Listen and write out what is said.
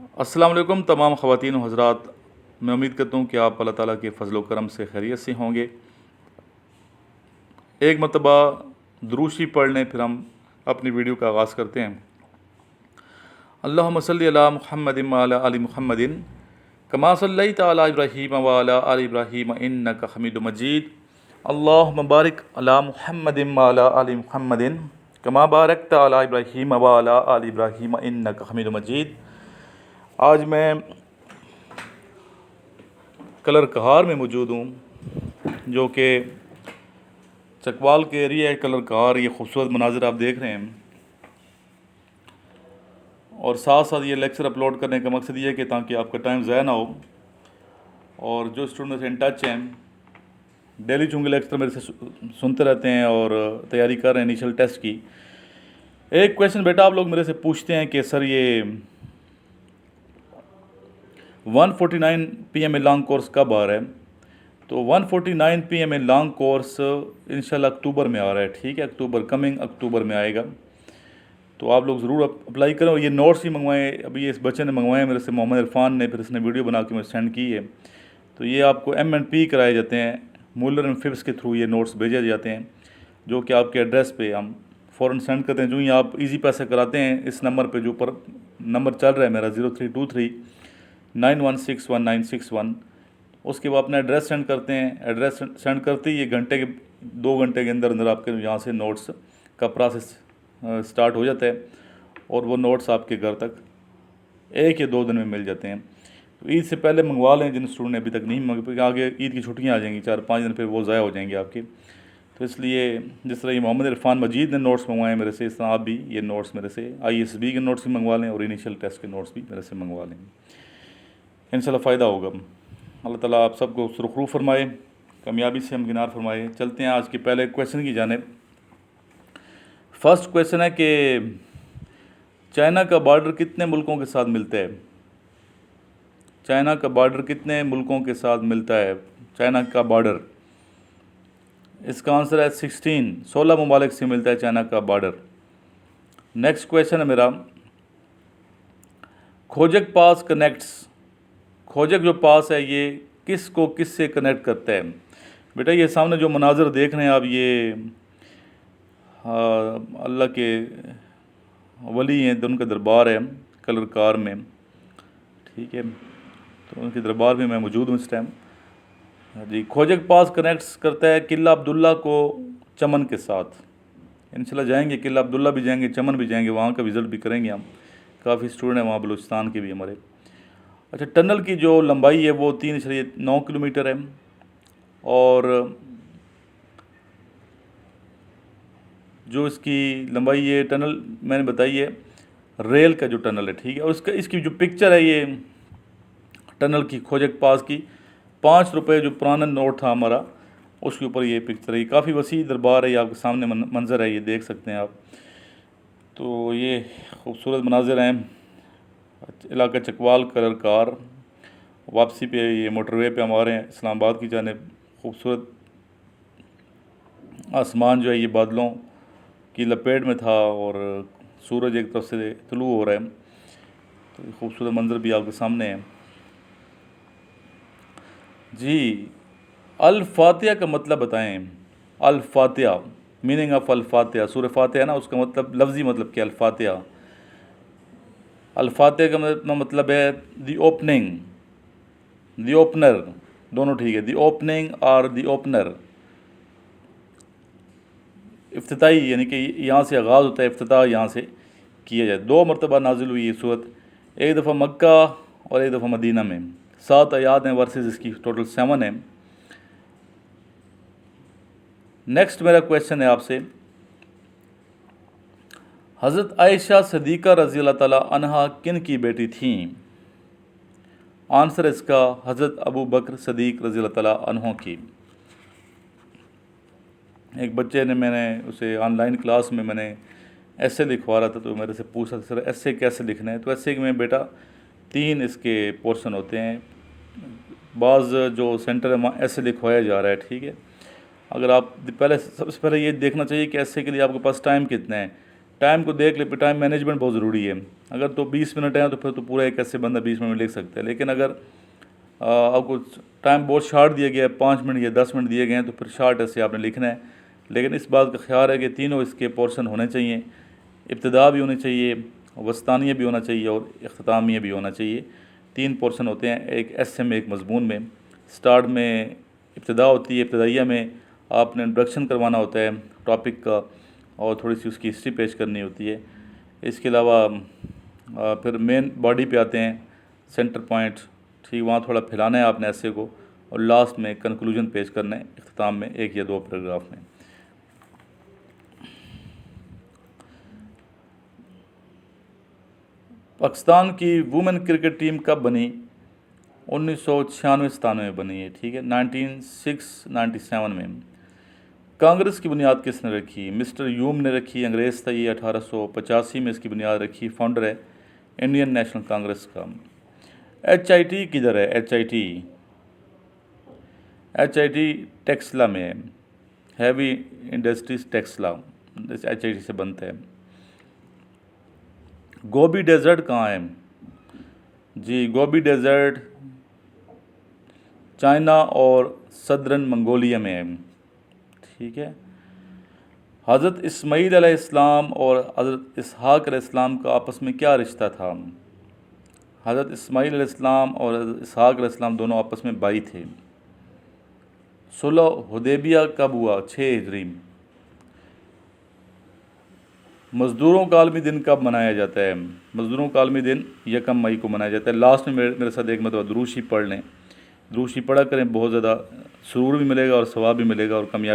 السلام علیکم تمام خواتین و حضرات، میں امید کرتا ہوں کہ آپ اللہ تعالیٰ کے فضل و کرم سے خیریت سے ہوں گے۔ ایک مرتبہ درود شریف پڑھ لیں، پھر ہم اپنی ویڈیو کا آغاز کرتے ہیں۔ اللہم صلی علی محمد وعلی آل محمد کما صلیت علی ابراہیم وعلی آل ابراہیم انک حمید مجید۔ اللہم بارک علی محمد وعلی آل محمد کما بارکت علی ابراہیم وعلی آل ابراہیم انک حمید مجید۔ آج میں کلر کہار میں موجود ہوں، جو کہ چکوال کے ایریا ہے۔ کلر کہار، یہ خوبصورت مناظر آپ دیکھ رہے ہیں، اور ساتھ ساتھ یہ لیکچر اپلوڈ کرنے کا مقصد یہ ہے کہ تاکہ آپ کا ٹائم ضائع نہ ہو، اور جو اسٹوڈنٹ سے ان ٹچ ہیں، ڈیلی چونکہ لیکچر میرے سے سنتے رہتے ہیں اور تیاری کر رہے ہیں انیشل ٹیسٹ کی۔ ایک کویشچن بیٹا آپ لوگ میرے سے پوچھتے ہیں کہ سر یہ 149 PM لانگ کورس کب آ رہا ہے؟ تو 149 PM لانگ کورس انشاءاللہ اکتوبر میں آ رہا ہے، ٹھیک ہے، کمنگ اکتوبر میں آئے گا، تو آپ لوگ ضرور اپلائی کریں۔ اور یہ نوٹس ہی منگوائیں، ابھی اس بچے نے منگوائے میرے سے، محمد عرفان نے، پھر اس نے ویڈیو بنا کے مجھے سینڈ کی ہے۔ تو یہ آپ کو M&P کرائے جاتے ہیں، مولر اینڈ فبس کے تھرو یہ نوٹس بھیجے جاتے ہیں، جو کہ آپ کے ایڈریس پہ ہم فوراً سینڈ کرتے ہیں۔ جو ہی آپ ایزی پیسے کراتے ہیں اس نمبر پہ، جو اوپر نمبر چل رہا ہے میرا 0323916191، اس کے بعد اپنا ایڈریس سینڈ کرتے ہیں۔ ایڈریس سینڈ کرتے ہی یہ 2 گھنٹے کے اندر آپ کے یہاں سے نوٹس کا پروسیس سٹارٹ ہو جاتا ہے، اور وہ نوٹس آپ کے گھر تک 1 یا 2 دن میں مل جاتے ہیں۔ تو عید سے پہلے منگوا لیں جن اسٹوڈنٹ نے ابھی تک نہیں منگے، آگے عید کی چھٹیاں آ جائیں گی، 4-5 دن پھر وہ ضائع ہو جائیں گے آپ کے۔ تو اس لیے جس طرح یہ محمد عرفان مجید نے نوٹس منگوائے میرے سے، اس طرح آپ بھی یہ نوٹس میرے سے ISB کے نوٹس بھی منگوا لیں، اور انیشیل ٹیسٹ کے نوٹس بھی میرے سے منگوا لیں، انشاءاللہ فائدہ ہوگا۔ اللہ تعالیٰ آپ سب کو سرخرو فرمائے، کامیابی سے ہمکنار فرمائے۔ چلتے ہیں آج کے پہلے کویشچن کی جانب۔ فرسٹ کویشچن ہے کہ چائنا کا بارڈر کتنے ملکوں کے ساتھ ملتا ہے؟ چائنا کا بارڈر کتنے ملکوں کے ساتھ ملتا ہے؟ چائنا کا بارڈر، اس کا آنسر ہے 16 ممالک سے ملتا ہے چائنا کا بارڈر۔ نیکسٹ کویشچن ہے میرا، کھوجک پاس کنیکٹس، کھوجک جو پاس ہے یہ کس کو کس سے کنیکٹ کرتا ہے؟ بیٹا یہ سامنے جو مناظر دیکھ رہے ہیں آپ، یہ اللہ کے ولی ہیں، ان کا دربار ہے کلر کار میں، ٹھیک ہے، تو ان کے دربار میں موجود ہوں اس ٹائم جی۔ کھوجک پاس کنیکٹس کرتا ہے قلعہ عبداللہ کو چمن کے ساتھ۔ انشاءاللہ جائیں گے، قلعہ عبداللہ بھی جائیں گے، چمن بھی جائیں گے، وہاں کا وزٹ بھی کریں گے ہم، کافی اسٹوڈنٹ ہیں وہاں بلوچستان کے بھی ہمارے۔ اچھا، ٹنل کی جو لمبائی ہے وہ 3.9 کلومیٹر ہے، اور جو اس کی لمبائی ہے ٹنل میں نے بتائی ہے ریل کا جو ٹنل ہے، ٹھیک ہے، اور اس کی جو پکچر ہے یہ ٹنل کی کھوجک پاس کی 5 روپے جو پرانا نوٹ تھا ہمارا، اس کے اوپر یہ پکچر ہے۔ یہ کافی وسیع دربار ہے، یہ آپ کے سامنے منظر ہے، یہ دیکھ سکتے ہیں آپ۔ تو یہ خوبصورت مناظر ہیں، علاقہ چکوال کلر کار۔ واپسی پہ یہ موٹر وے پہ ہم آ رہے ہیں اسلام آباد کی جانب۔ خوبصورت آسمان جو ہے یہ بادلوں کی لپیٹ میں تھا، اور سورج ایک طرف سے طلوع ہو رہا ہے، تو یہ خوبصورت منظر بھی آپ کے سامنے ہے جی۔ الفاتحہ کا مطلب بتائیں۔ الفاتحہ، میننگ آف الفاتحہ، سورہ فاتحہ ہے نا، اس کا مطلب لفظی مطلب کیا؟ الفاتحہ، الفاتحہ کا مطلب ہے دی اوپننگ، دی اوپنر، دونوں ٹھیک ہے، دی اوپننگ اور دی اوپنر، افتتاحی، یعنی کہ یہاں سے آغاز ہوتا ہے، افتتاح یہاں سے کیا جائے۔ 2 مرتبہ نازل ہوئی یہ صورت، ایک دفعہ مکہ اور ایک دفعہ مدینہ میں، 7 آیات ہیں، ورسز اس کی ٹوٹل 7 ہیں۔ نیکسٹ میرا کویشچن ہے آپ سے، حضرت عائشہ صدیقہ رضی اللہ تعالیٰ عنہا کن کی بیٹی تھیں؟ آنسر اس کا حضرت ابو بکر صدیق رضی اللہ تعالیٰ عنہ کی۔ ایک بچے نے، میں نے اسے آن لائن کلاس میں نے ایسے لکھوا رہا تھا، تو میرے سے پوچھا تھا سر ایسے کیسے لکھنا ہے؟ تو ایسے میں بیٹا 3 اس کے پورشن ہوتے ہیں، بعض جو سینٹر میں ایسے لکھوایا جا رہا ہے، ٹھیک ہے۔ اگر آپ سب سے پہلے یہ دیکھنا چاہیے کہ ایسے کے لیے آپ کے پاس ٹائم کتنا ہے۔ ٹائم کو دیکھ لے، ٹائم مینجمنٹ بہت ضروری ہے. اگر تو 20 منٹ ہیں تو پھر تو پورا ایک ایسے بندہ 20 منٹ میں لکھ سکتا ہے. لیکن اگر آپ کو ٹائم بہت شارٹ دیا گیا ہے، 5 منٹ یا 10 منٹ دیے گئے ہیں، تو پھر شارٹ ایسے آپ نے لکھنا ہے. لیکن اس بات کا خیال ہے کہ تینوں اس کے پورشن ہونے چاہیے. ابتدا بھی ہونی چاہیے، وسطانیہ بھی ہونا چاہیے، اور اختتامیہ بھی ہونا چاہیے. 3 پورشن ہوتے ہیں ایک ایسے میں، ایک مضمون میں. سٹارٹ میں ابتدا ہوتی ہے، ابتدائیہ میں آپ نے انٹروڈکشن کروانا ہوتا ہے ٹاپک کا، اور تھوڑی سی اس کی ہسٹری پیش کرنی ہوتی ہے. اس کے علاوہ پھر مین باڈی پہ آتے ہیں، سینٹر پوائنٹ، ٹھیک، وہاں تھوڑا پھیلانا ہے آپ نے ایسے کو، اور لاسٹ میں کنکلوژن پیش کرنا ہے اختتام میں 1 یا 2 پیراگراف میں. پاکستان کی وومن کرکٹ ٹیم کب بنی؟ 1996-97 میں بنی ہے، ٹھیک ہے، 1997 میں. کانگریس کی بنیاد کس نے رکھی؟ مسٹر یوم نے رکھی، انگریز تھا یہ. 1885 میں اس کی بنیاد رکھی. فاؤنڈر ہے انڈین نیشنل کانگریس کا. ایچ آئی ٹی کدھر ہے؟ ایچ آئی ٹی ٹیکسلا میں ہے، heavy industries Taxila, H I T سے بنتا ہے. گوبی ڈیزرٹ کہاں ہے؟ جی گوبی ڈیزرٹ چائنا اور صدرن منگولیا میں ہے، ٹھیک ہے. حضرت اسماعیل علیہ السلام اور حضرت اسحاق علیہ السلام کا آپس میں کیا رشتہ تھا؟ حضرت اسماعیل علیہ السلام اور حضرت اسحاق علیہ السلام دونوں آپس میں بھائی تھے. صلح حدیبیہ کب ہوا؟ 6 ہجری. مزدوروں کا عالمی دن کب منایا جاتا ہے؟ مزدوروں کا عالمی دن 1 مئی کو منایا جاتا ہے. لاسٹ میں میرے ساتھ ایک مرتبہ درود شریف پڑھ لیں، درود شریف پڑھا کریں، بہت زیادہ سرور بھی ملے گا اور ثواب بھی ملے گا اور کامیابی